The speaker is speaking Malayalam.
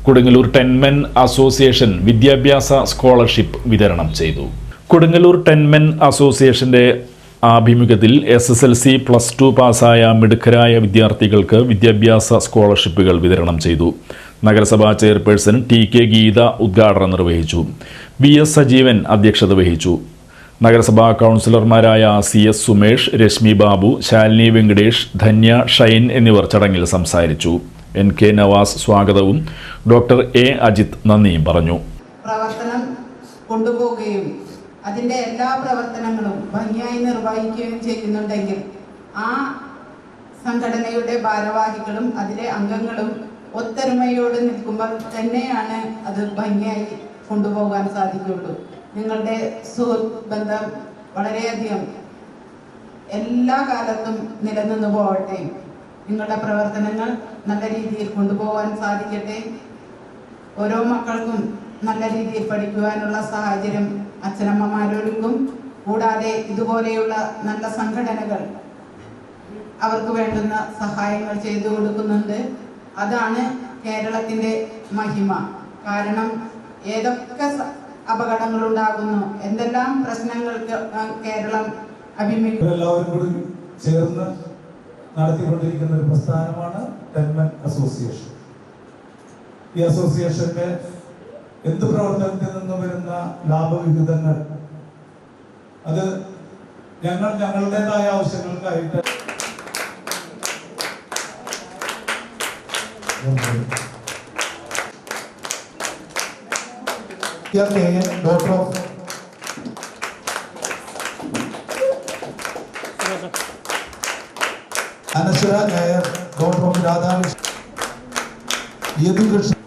കൊടുങ്ങല്ലൂർ ടെൻമെൻ അസോസിയേഷൻ വിദ്യാഭ്യാസ സ്കോളർഷിപ്പ് വിതരണം ചെയ്തു. കൊടുങ്ങല്ലൂർ ടെൻമെൻ അസോസിയേഷന്റെ ആഭിമുഖ്യത്തിൽ SSLC+2 പാസ്സായ മിടുക്കരായ വിദ്യാർത്ഥികൾക്ക് വിദ്യാഭ്യാസ സ്കോളർഷിപ്പുകൾ വിതരണം ചെയ്തു. നഗരസഭാ ചെയർപേഴ്സൺ TK ഗീത ഉദ്ഘാടനം നിർവഹിച്ചു. VS സജീവൻ അധ്യക്ഷത വഹിച്ചു. നഗരസഭാ കൗൺസിലർമാരായ CS സുമേഷ്, രശ്മി ബാബു, ശാലിനി വെങ്കടേഷ്, ധന്യ ഷൈൻ എന്നിവർ ചടങ്ങിൽ സംസാരിച്ചു. NK നവാസ് സ്വാഗതവും ഡോക്ടർ A അജിത് നന്ദിയും പറഞ്ഞു. പ്രവർത്തനം കൊണ്ടുപോവുകയും അതിൻ്റെ എല്ലാ പ്രവർത്തനങ്ങളും ഭംഗിയായി നിർവഹിക്കുകയും ചെയ്യുന്നുണ്ടെങ്കിൽ ആ സംഘടനയുടെ ഭാരവാഹികളും അതിലെ അംഗങ്ങളും ഒത്തൊരുമയോട് നിൽക്കുമ്പോൾ തന്നെയാണ് അത് ഭംഗിയായി കൊണ്ടുപോകാൻ സാധിക്കുള്ളൂ. നിങ്ങളുടെ സുഹൃത്ത് ബന്ധം വളരെയധികം എല്ലാ കാലത്തും നിലനിന്നു പോകട്ടെ. നിങ്ങളുടെ പ്രവർത്തനങ്ങൾ നല്ല രീതിയിൽ കൊണ്ടുപോകാൻ സാധിക്കട്ടെ. ഓരോ മക്കൾക്കും നല്ല രീതിയിൽ പഠിക്കുവാനുള്ള സാഹചര്യം അച്ഛനമ്മമാരൊരുക്കും. കൂടാതെ ഇതുപോലെയുള്ള നല്ല സംഘടനകൾ അവർക്ക് വേണ്ടുന്ന സഹായങ്ങൾ ചെയ്തു കൊടുക്കുന്നുണ്ട്. അതാണ് കേരളത്തിൻ്റെ മഹിമ. കാരണം ഏതൊക്കെ അപകടങ്ങളുണ്ടാകുന്നു, എന്തെല്ലാം പ്രശ്നങ്ങൾക്ക് കേരളം അഭിമുഖീകരിക്കുന്നു. എല്ലാവരും കൂടി ചേർന്ന് നടത്തിക്കൊണ്ടിരിക്കുന്ന ഒരു പ്രസ്ഥാനമാണ് ടെൻമെൻ അസോസിയേഷൻ. ഈ അസോസിയേഷന്റെ എന്ത് പ്രവർത്തനത്തിൽ നിന്നും വരുന്ന ലാഭവിഹിതങ്ങൾ അത് ഞങ്ങളുടേതായ ആവശ്യങ്ങൾക്കായിട്ട് doctor of Anaswara Nair, doctor of Radhakrishnan, Yadukrishnan.